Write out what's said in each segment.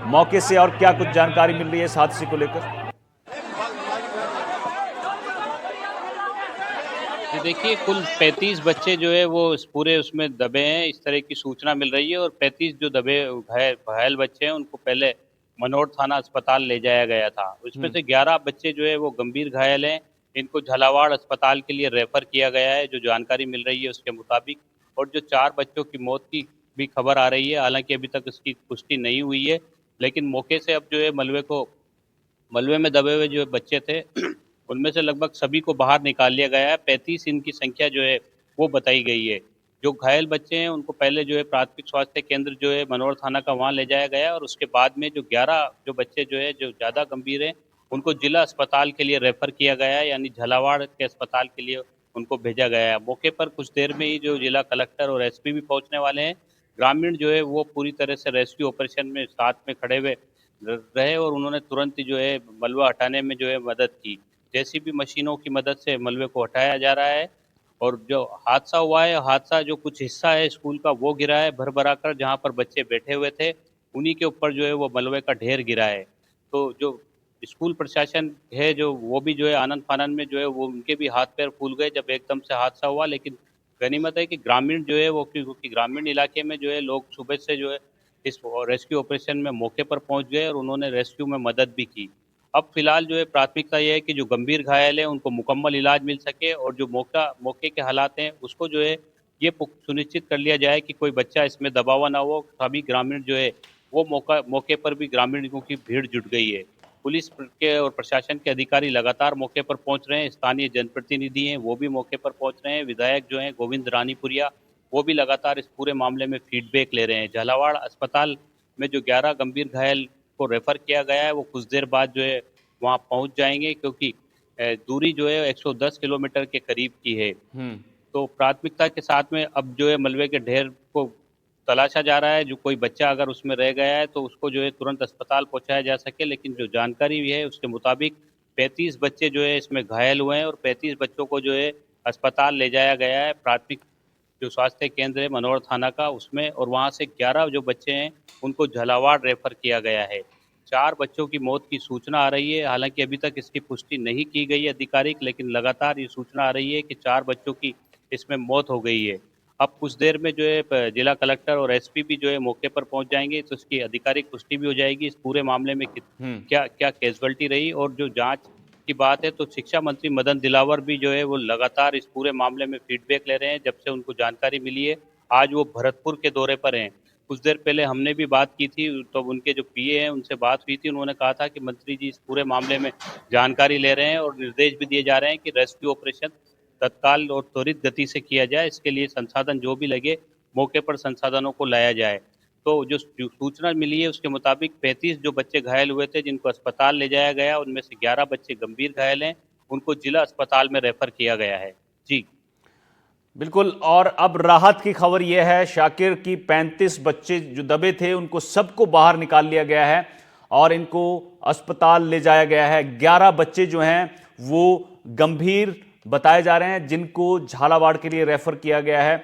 मौके से और क्या कुछ जानकारी मिल रही है इस हादसे को लेकर? जी देखिए, कुल 35 बच्चे जो है वो इस पूरे उसमें दबे हैं, इस तरह की सूचना मिल रही है। और 35 जो दबे घायल घायल बच्चे हैं उनको पहले मनोर थाना अस्पताल ले जाया गया था। उसमें से 11 बच्चे जो है वो गंभीर घायल हैं। इनको झालावाड़ अस्पताल के लिए रेफर किया गया है, जो जानकारी मिल रही है उसके मुताबिक। और जो 4 बच्चों की मौत की भी खबर आ रही है, हालांकि अभी तक इसकी पुष्टि नहीं हुई है। लेकिन मौके से अब जो है मलबे में दबे हुए जो बच्चे थे उनमें से लगभग सभी को बाहर निकाल लिया गया है। 35 इनकी संख्या जो है वो बताई गई है। जो घायल बच्चे हैं उनको पहले जो है प्राथमिक स्वास्थ्य केंद्र जो है मनोर थाना का वहाँ ले जाया गया, और उसके बाद में जो 11 जो बच्चे जो है जो ज़्यादा गंभीर हैं उनको जिला अस्पताल के लिए रेफर किया गया है, यानी झालावाड़ के अस्पताल के लिए उनको भेजा गया है। मौके पर कुछ देर में ही जो जिला कलेक्टर और एसपी भी पहुंचने वाले हैं। ग्रामीण जो है वो पूरी तरह से रेस्क्यू ऑपरेशन में साथ में खड़े हुए रहे, और उन्होंने तुरंत जो है मलबा हटाने में जो है मदद की। जेसीबी मशीनों की मदद से मलबे को हटाया जा रहा है। और जो हादसा हुआ है, हादसा जो कुछ हिस्सा है स्कूल का वो गिरा है भर भरा कर, जहाँ पर बच्चे बैठे हुए थे उन्हीं के ऊपर जो है वो मलबे का ढेर गिरा है। तो जो स्कूल प्रशासन है जो वो भी जो है आनंद फानन में जो है वो उनके भी हाथ पैर फूल गए जब एकदम से हादसा हुआ। लेकिन गनीमत है कि ग्रामीण जो है वो, क्योंकि ग्रामीण इलाके में जो है लोग सुबह से जो है इस रेस्क्यू ऑपरेशन में मौके पर पहुंच गए और उन्होंने रेस्क्यू में मदद भी की। अब फिलहाल जो है प्राथमिकता ये है कि जो गंभीर घायल है उनको मुकम्मल इलाज मिल सके, और जो मौके के हालात हैं उसको जो है ये सुनिश्चित कर लिया जाए कि कोई बच्चा इसमें दबा हुआ ना हो। सभी ग्रामीण जो है वो मौके पर भी ग्रामीणों की भीड़ जुट गई है। पुलिस के और प्रशासन के अधिकारी लगातार मौके पर पहुंच रहे हैं। स्थानीय जनप्रतिनिधि हैं वो भी मौके पर पहुंच रहे हैं। विधायक जो हैं गोविंद रानीपुरिया, वो भी लगातार इस पूरे मामले में फीडबैक ले रहे हैं। झालावाड़ अस्पताल में जो 11 गंभीर घायल को रेफर किया गया है वो कुछ देर बाद जो है वहाँ पहुँच जाएंगे, क्योंकि दूरी जो है 110 किलोमीटर के करीब की है। हम्म। तो प्राथमिकता के साथ में अब जो है मलबे के ढेर को तलाशा जा रहा है। जो कोई बच्चा अगर उसमें रह गया है तो उसको जो है तुरंत अस्पताल पहुंचाया जा सके। लेकिन जो जानकारी भी है उसके मुताबिक 35 बच्चे जो है इसमें घायल हुए हैं, और 35 बच्चों को जो है अस्पताल ले जाया गया है प्राथमिक जो स्वास्थ्य केंद्र है मनोहर थाना का उसमें। और वहाँ से 11 जो बच्चे हैं उनको झालावाड़ रेफर किया गया है। 4 बच्चों की मौत की सूचना आ रही है, हालांकि अभी तक इसकी पुष्टि नहीं की गई है आधिकारिक, लेकिन लगातार ये सूचना आ रही है कि 4 बच्चों की इसमें मौत हो गई है। अब कुछ देर में जो है जिला कलेक्टर और एसपी भी जो है मौके पर पहुंच जाएंगे, तो इसकी आधिकारिक पुष्टि भी हो जाएगी इस पूरे मामले में हम्म। क्या क्या कैजुअल्टी रही। और जो जांच की बात है तो शिक्षा मंत्री मदन दिलावर भी जो है वो लगातार इस पूरे मामले में फीडबैक ले रहे हैं जब से उनको जानकारी मिली है। आज वो भरतपुर के दौरे पर हैं। कुछ देर पहले हमने भी बात की थी, तो उनके जो पीए हैं उनसे बात हुई थी। उन्होंने कहा था कि मंत्री जी इस पूरे मामले में जानकारी ले रहे हैं और निर्देश भी दिए जा रहे हैं कि रेस्क्यू ऑपरेशन तत्काल और त्वरित गति से किया जाए। इसके लिए संसाधन जो भी लगे मौके पर संसाधनों को लाया जाए। तो जो सूचना मिली है उसके मुताबिक 35 जो बच्चे घायल हुए थे जिनको अस्पताल ले जाया गया, उनमें से 11 बच्चे गंभीर घायल हैं। उनको जिला अस्पताल में रेफर किया गया है। जी बिल्कुल। और अब राहत की खबर यह है शाकिर की 35 बच्चे जो दबे थे उनको सबको बाहर निकाल लिया गया है और इनको अस्पताल ले जाया गया है। 11 बच्चे जो हैं वो गंभीर बताए जा रहे हैं जिनको झालावाड़ के लिए रेफर किया गया है।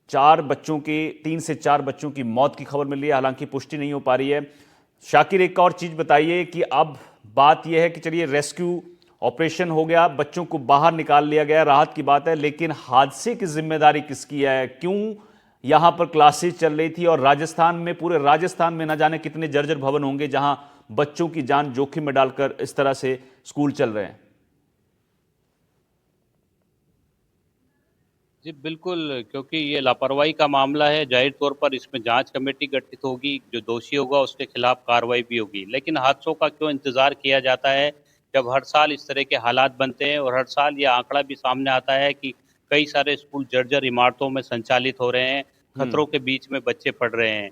3 से 4 बच्चों की मौत की खबर मिल रही है, हालांकि पुष्टि नहीं हो पा रही है। शाकिर, एक और चीज बताइए कि अब बात यह है कि चलिए रेस्क्यू ऑपरेशन हो गया, बच्चों को बाहर निकाल लिया गया, राहत की बात है, लेकिन हादसे की जिम्मेदारी किसकी है? क्यों यहां पर क्लासेस चल रही थी और राजस्थान में, पूरे राजस्थान में ना जाने कितने जर्जर भवन होंगे जहां बच्चों की जान जोखिम में डालकर इस तरह से स्कूल चल रहे हैं। जी बिल्कुल, क्योंकि ये लापरवाही का मामला है, जाहिर तौर पर इसमें जांच कमेटी गठित होगी, जो दोषी होगा उसके खिलाफ कार्रवाई भी होगी। लेकिन हादसों का क्यों इंतजार किया जाता है जब हर साल इस तरह के हालात बनते हैं, और हर साल ये आंकड़ा भी सामने आता है कि कई सारे स्कूल जर्जर इमारतों में संचालित हो रहे हैं, खतरों के बीच में बच्चे पढ़ रहे हैं।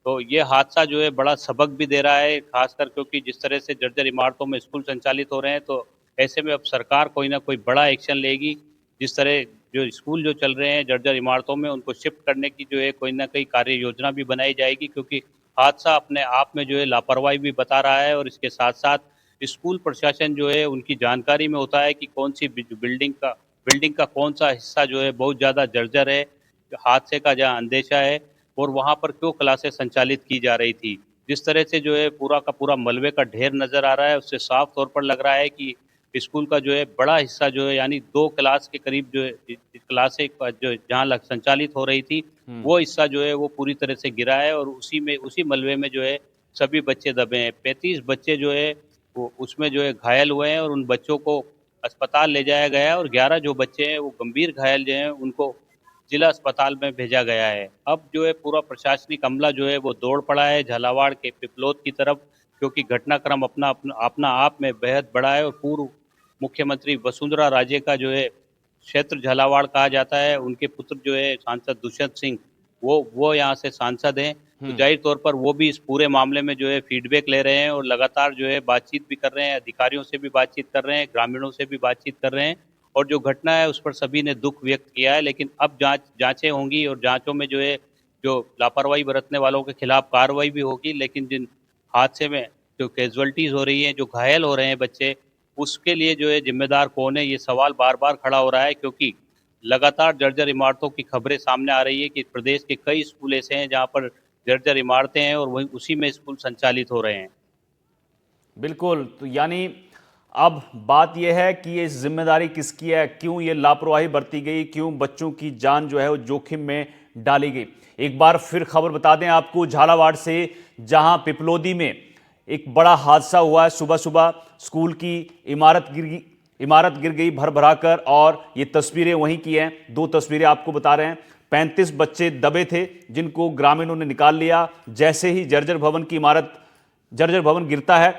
तो ये हादसा जो है बड़ा सबक भी दे रहा है, खासकर क्योंकि जिस तरह से जर्जर इमारतों में स्कूल संचालित हो रहे हैं, तो ऐसे में अब सरकार कोई ना कोई बड़ा एक्शन लेगी। जिस तरह जो स्कूल जो चल रहे हैं जर्जर इमारतों में उनको शिफ्ट करने की जो है कोई ना कोई कार्य योजना भी बनाई जाएगी, क्योंकि हादसा अपने आप में जो है लापरवाही भी बता रहा है। और इसके साथ साथ स्कूल प्रशासन जो है उनकी जानकारी में होता है कि कौन सी बिल्डिंग का कौन सा हिस्सा जो है बहुत ज़्यादा जर्जर है, हादसे का जहाँ अंदेशा है, और वहाँ पर क्यों क्लासेस संचालित की जा रही थी। जिस तरह से जो है पूरा का पूरा मलबे का ढेर नज़र आ रहा है, उससे साफ तौर पर लग रहा है कि स्कूल का जो है बड़ा हिस्सा जो है यानी 2 क्लास के करीब जो है क्लासें जो जहाँ संचालित हो रही थी, वो हिस्सा जो है वो पूरी तरह से गिरा है और उसी मलबे में जो है सभी बच्चे दबे हैं। 35 बच्चे जो है वो उसमें जो है घायल हुए हैं और उन बच्चों को अस्पताल ले जाया गया है और 11 जो बच्चे हैं वो गंभीर घायल जो हैं उनको जिला अस्पताल में भेजा गया है। अब जो है पूरा प्रशासनिक अमला जो है वो दौड़ पड़ा है झालावाड़ के पिपलोद की तरफ, क्योंकि घटनाक्रम अपना आप में बेहद बड़ा है और पूर्व मुख्यमंत्री वसुंधरा राजे का जो है क्षेत्र झालावाड़ कहा जाता है। उनके पुत्र जो है सांसद दुष्यंत सिंह वो यहाँ से सांसद हैं। तो जाहिर तौर पर वो भी इस पूरे मामले में जो है फीडबैक ले रहे हैं और लगातार जो है बातचीत भी कर रहे हैं, अधिकारियों से भी बातचीत कर रहे हैं, ग्रामीणों से भी बातचीत कर रहे हैं और जो घटना है उस पर सभी ने दुख व्यक्त किया है। लेकिन अब जांचें होंगी और जांचों में जो है जो लापरवाही बरतने वालों के खिलाफ कार्रवाई भी होगी। लेकिन जिन हादसे में जो कैजुअल्टीज हो रही हैं, जो घायल हो रहे हैं बच्चे, उसके लिए जो है जिम्मेदार कौन है, ये सवाल बार बार खड़ा हो रहा है, क्योंकि लगातार जर्जर इमारतों की खबरें सामने आ रही है कि प्रदेश के कई स्कूल ऐसे हैं जहाँ पर जर्जर इमारतें हैं और वही उसी में स्कूल संचालित हो रहे हैं। बिल्कुल, तो यानी अब बात यह है कि ये जिम्मेदारी किसकी है, क्यों ये लापरवाही बरती गई, क्यों बच्चों की जान जो है वो जोखिम में डाली गई। एक बार फिर खबर बता दें आपको झालावाड़ से, जहां पिपलोदी में एक बड़ा हादसा हुआ है। सुबह सुबह स्कूल की इमारत गिर गई भर भराकर, और ये तस्वीरें वहीं की हैं। 2 तस्वीरें आपको बता रहे हैं। 35 बच्चे दबे थे जिनको ग्रामीणों ने निकाल लिया। जैसे ही जर्जर भवन गिरता है,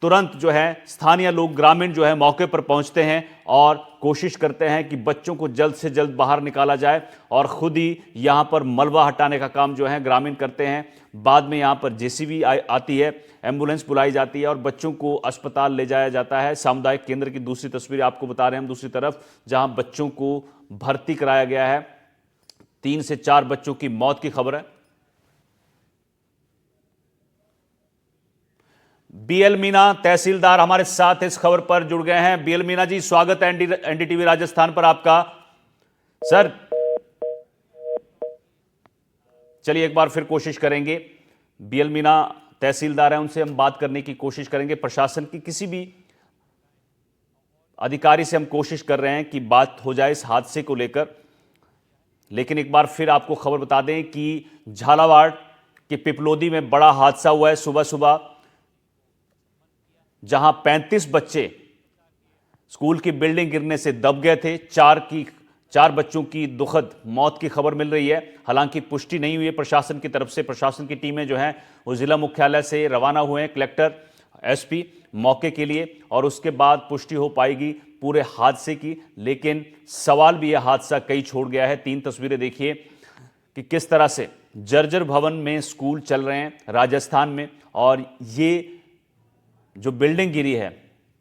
तुरंत जो है स्थानीय लोग, ग्रामीण जो है मौके पर पहुंचते हैं और कोशिश करते हैं कि बच्चों को जल्द से जल्द बाहर निकाला जाए, और खुद ही यहां पर मलबा हटाने का काम जो है ग्रामीण करते हैं। बाद में यहां पर जेसीबी आती है, एम्बुलेंस बुलाई जाती है और बच्चों को अस्पताल ले जाया जाता है। सामुदायिक केंद्र की दूसरी तस्वीर आपको बता रहे हैं हम, दूसरी तरफ जहां बच्चों को भर्ती कराया गया है। 3 से 4 बच्चों की मौत की खबर है। बीएल मीना तहसीलदार हमारे साथ इस खबर पर जुड़ गए हैं। बीएल मीना जी, स्वागत है एनडीटीवी राजस्थान पर आपका। सर चलिए एक बार फिर कोशिश करेंगे, बीएल मीना तहसीलदार हैं, उनसे हम बात करने की कोशिश करेंगे। प्रशासन की किसी भी अधिकारी से हम कोशिश कर रहे हैं कि बात हो जाए इस हादसे को लेकर। लेकिन एक बार फिर आपको खबर बता दें कि झालावाड़ के पिपलोदी में बड़ा हादसा हुआ है सुबह सुबह, जहां 35 बच्चे स्कूल की बिल्डिंग गिरने से दब गए थे। 4 बच्चों की दुखद मौत की खबर मिल रही है। हालांकि पुष्टि नहीं हुई है प्रशासन की तरफ से। प्रशासन की टीमें जो हैं वो जिला मुख्यालय से रवाना हुए हैं, कलेक्टर, एसपी मौके के लिए, और उसके बाद पुष्टि हो पाएगी पूरे हादसे की। लेकिन सवाल भी यह हादसा कई छोड़ गया है। 3 तस्वीरें देखिए कि किस तरह से जर्जर भवन में स्कूल चल रहे हैं राजस्थान में, और ये जो बिल्डिंग गिरी है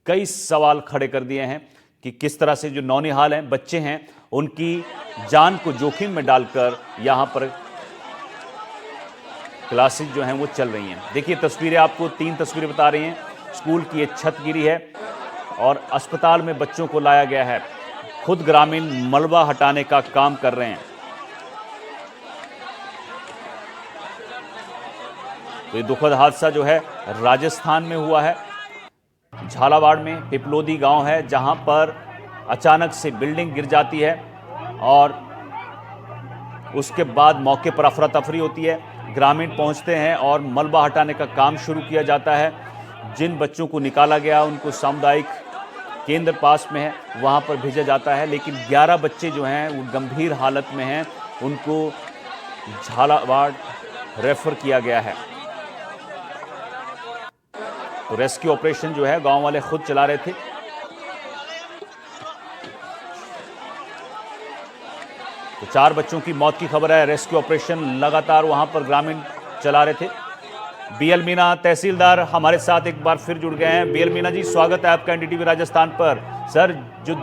कई सवाल खड़े कर दिए हैं कि किस तरह से जो नौनिहाल हैं, बच्चे हैं, उनकी जान को जोखिम में डालकर यहां पर क्लासेस जो हैं वो चल रही हैं। देखिए तस्वीरें, आपको 3 तस्वीरें बता रही हैं। स्कूल की एक छत गिरी है और अस्पताल में बच्चों को लाया गया है। खुद ग्रामीण मलबा हटाने का काम कर रहे हैं। तो ये दुखद हादसा जो है राजस्थान में हुआ है। झालावाड़ में पिपलोदी गांव है जहां पर अचानक से बिल्डिंग गिर जाती है और उसके बाद मौके पर अफरा तफरी होती है। ग्रामीण पहुंचते हैं और मलबा हटाने का काम शुरू किया जाता है। जिन बच्चों को निकाला गया उनको सामुदायिक केंद्र पास में है वहां पर भेजा जाता है। लेकिन 11 बच्चे जो हैं वो गंभीर हालत में हैं, उनको झालावाड़ रेफर किया गया है। तो रेस्क्यू ऑपरेशन जो है गांव वाले खुद चला रहे थे। तो 4 बच्चों की मौत की खबर है। रेस्क्यू ऑपरेशन लगातार वहां पर ग्रामीण चला रहे थे। बीएल मीना तहसीलदार हमारे साथ एक बार फिर जुड़ गए हैं। बीएल मीना जी, स्वागत है आपका एनडीटीवी राजस्थान पर। सर, जो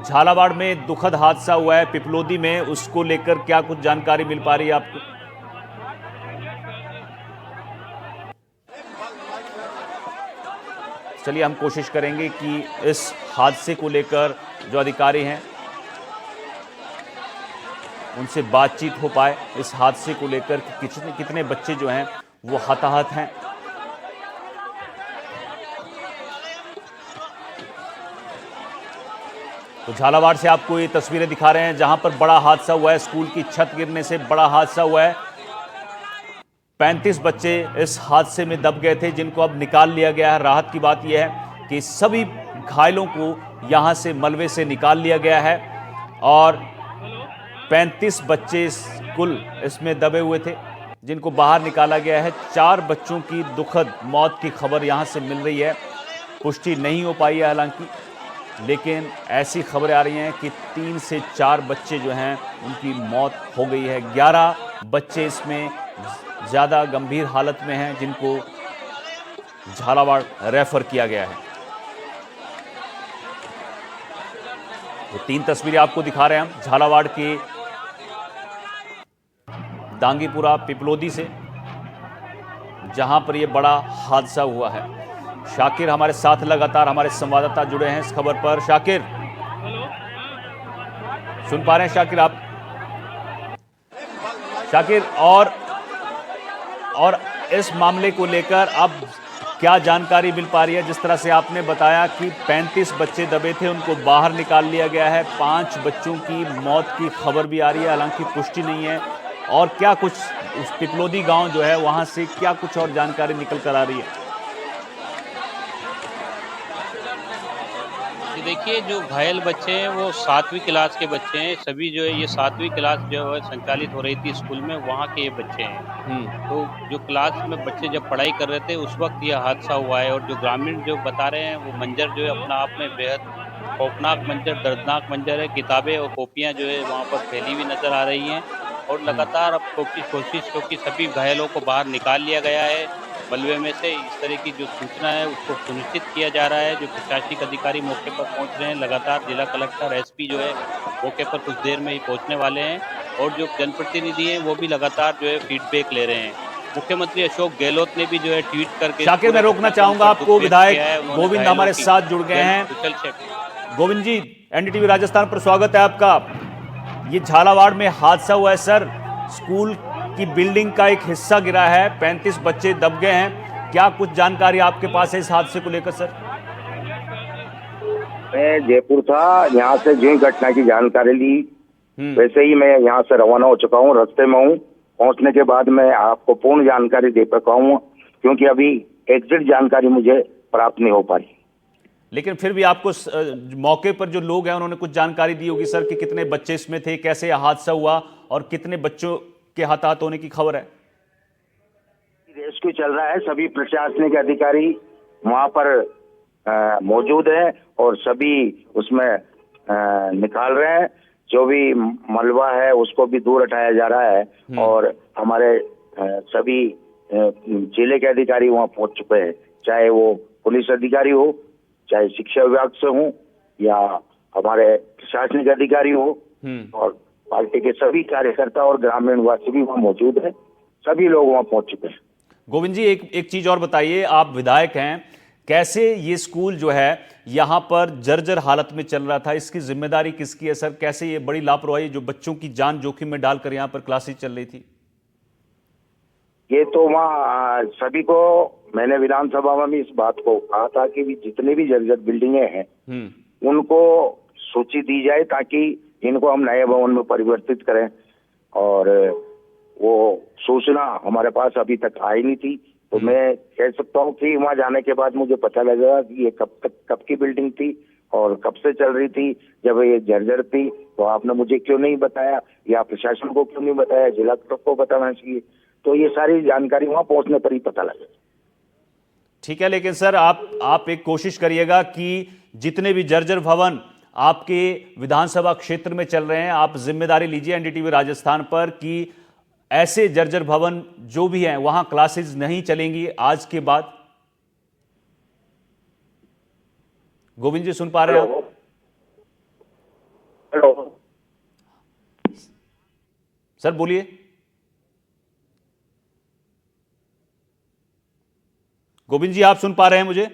झालावाड़ में दुखद हादसा हुआ है पिपलोदी में, उसको लेकर क्या कुछ जानकारी मिल पा रही है आपको? चलिए हम कोशिश करेंगे कि इस हादसे को लेकर जो अधिकारी हैं उनसे बातचीत हो पाए, इस हादसे को लेकर कि कितने बच्चे जो हैं वो हताहत हैं तो झालावाड़ से आपको ये तस्वीरें दिखा रहे हैं जहां पर बड़ा हादसा हुआ है, स्कूल की छत गिरने से बड़ा हादसा हुआ है। 35 बच्चे इस हादसे में दब गए थे जिनको अब निकाल लिया गया है। राहत की बात यह है कि सभी घायलों को यहां से मलबे से निकाल लिया गया है और 35 बच्चे कुल इसमें दबे हुए थे जिनको बाहर निकाला गया है। 4 बच्चों की दुखद मौत की खबर यहां से मिल रही है, पुष्टि नहीं हो पाई है हालांकि, लेकिन ऐसी खबरें आ रही हैं कि 3 से 4 बच्चे जो हैं उनकी मौत हो गई है। 11 बच्चे इसमें ज़्यादा गंभीर हालत में हैं जिनको झालावाड़ रेफर किया गया है। तो 3 तस्वीरें आपको दिखा रहे हैं हम झालावाड़ के दांगीपुरा पिपलोदी से, जहां पर यह बड़ा हादसा हुआ है। शाकिर हमारे साथ लगातार हमारे संवाददाता जुड़े हैं इस खबर पर। शाकिर, सुन पा रहे हैं शाकिर आप? शाकिर, और इस मामले को लेकर अब क्या जानकारी मिल पा रही है? जिस तरह से आपने बताया कि 35 बच्चे दबे थे, उनको बाहर निकाल लिया गया है। 5 बच्चों की मौत की खबर भी आ रही है, हालांकि पुष्टि नहीं है। और क्या कुछ उस पिपलोदी गांव जो है वहां से क्या कुछ और जानकारी निकल कर आ रही है? देखिए, जो घायल बच्चे हैं वो 7वीं क्लास के बच्चे हैं। सभी जो है ये 7वीं क्लास जो है संचालित हो रही थी स्कूल में, वहाँ के ये बच्चे हैं। तो जो क्लास में बच्चे जब पढ़ाई कर रहे थे उस वक्त यह हादसा हुआ है। और जो ग्रामीण जो बता रहे हैं वो मंजर जो है अपना आप में बेहद खौफनाक मंजर, दर्दनाक मंजर है। किताबें और कॉपियाँ जो है वहाँ पर फैली हुई नजर आ रही हैं और लगातार अब कोशिश क्योंकि सभी घायलों को बाहर निकाल लिया गया है मलबे में से। इस तरह की जो सूचना है उसको सुनिश्चित किया जा रहा है। जो प्रशासनिक अधिकारी मौके पर पहुंच रहे हैं, लगातार जिला कलेक्टर, एसपी जो है मौके पर कुछ देर में ही पहुंचने वाले हैं और जो जनप्रतिनिधि हैं वो भी लगातार जो है फीडबैक ले रहे हैं। मुख्यमंत्री अशोक गहलोत ने भी जो है ट्वीट करके, शाकिर, मैं रोकना चाहूंगा आपको, विधायक गोविंद हमारे साथ जुड़ गए हैं। गोविंद जी, एनडीटीवी राजस्थान पर स्वागत है आपका। ये झालावाड़ में हादसा हुआ है सर, स्कूल की बिल्डिंग का एक हिस्सा गिरा है, 35 बच्चे दब गए हैं। क्या कुछ जानकारी आपके पास है इस हादसे को लेकर सर? मैं जयपुर था, यहाँ से जो घटना की जानकारी ली वैसे ही मैं यहाँ से रवाना हो चुका हूँ, रास्ते में हूँ। पहुँचने के बाद मैं आपको पूर्ण जानकारी दे पाऊँ क्योंकि अभी एग्जैक्ट जानकारी मुझे प्राप्त नहीं हो पाई। लेकिन फिर भी आपको मौके पर जो लोग हैं उन्होंने कुछ जानकारी दी होगी सर कि कितने बच्चे इसमें थे, कैसे यह हादसा हुआ और कितने बच्चों के हताहत होने की खबर है? रेस्क्यू चल रहा है, सभी प्रशासनिक अधिकारी वहाँ पर मौजूद है और सभी उसमें निकाल रहे हैं। जो भी मलबा है उसको भी दूर हटाया जा रहा है और हमारे सभी जिले के अधिकारी वहाँ पहुंच चुके हैं, चाहे वो पुलिस अधिकारी हो, चाहे शिक्षा विभाग से हो या हमारे प्रशासनिक अधिकारी हो, और पार्टी के सभी कार्यकर्ता और ग्रामीण वासी भी वहाँ मौजूद है। सभी लोग वहाँ पहुंच चुके हैं। गोविंद जी, एक चीज और बताइए, आप विधायक हैं, कैसे ये स्कूल जो है यहाँ पर जर्जर हालत में चल रहा था, इसकी जिम्मेदारी किसकी है सर? कैसे ये बड़ी लापरवाही जो बच्चों की जान जोखिम में डालकर यहाँ पर क्लासेस चल रही थी? ये तो वहाँ सभी को, मैंने विधानसभा में भी इस बात को कहा था कि जितनी भी जर्जर बिल्डिंगें हैं उनको सूची दी जाए ताकि इनको हम नए भवन में परिवर्तित करें। और वो सूचना हमारे पास अभी तक आई नहीं थी, तो मैं कह सकता हूँ कि वहाँ जाने के बाद मुझे पता लगा कि ये कब की बिल्डिंग थी और कब से चल रही थी। जब ये जर्जर थी तो आपने मुझे क्यों नहीं बताया या प्रशासन को क्यों नहीं बताया, जिला कलेक्टर को बताना चाहिए। तो ये सारी जानकारी वहाँ पहुँचने पर ही पता लगे। ठीक है, लेकिन सर आप एक कोशिश करिएगा कि जितने भी जर्जर भवन आपके विधानसभा क्षेत्र में चल रहे हैं, आप जिम्मेदारी लीजिए एनडीटीवी राजस्थान पर कि ऐसे जर्जर भवन जो भी हैं वहां क्लासेस नहीं चलेंगी आज के बाद। गोविंद जी, सुन पा रहे हैं आप? हेलो सर, बोलिए। गोविंद जी, आप सुन पा रहे हैं मुझे?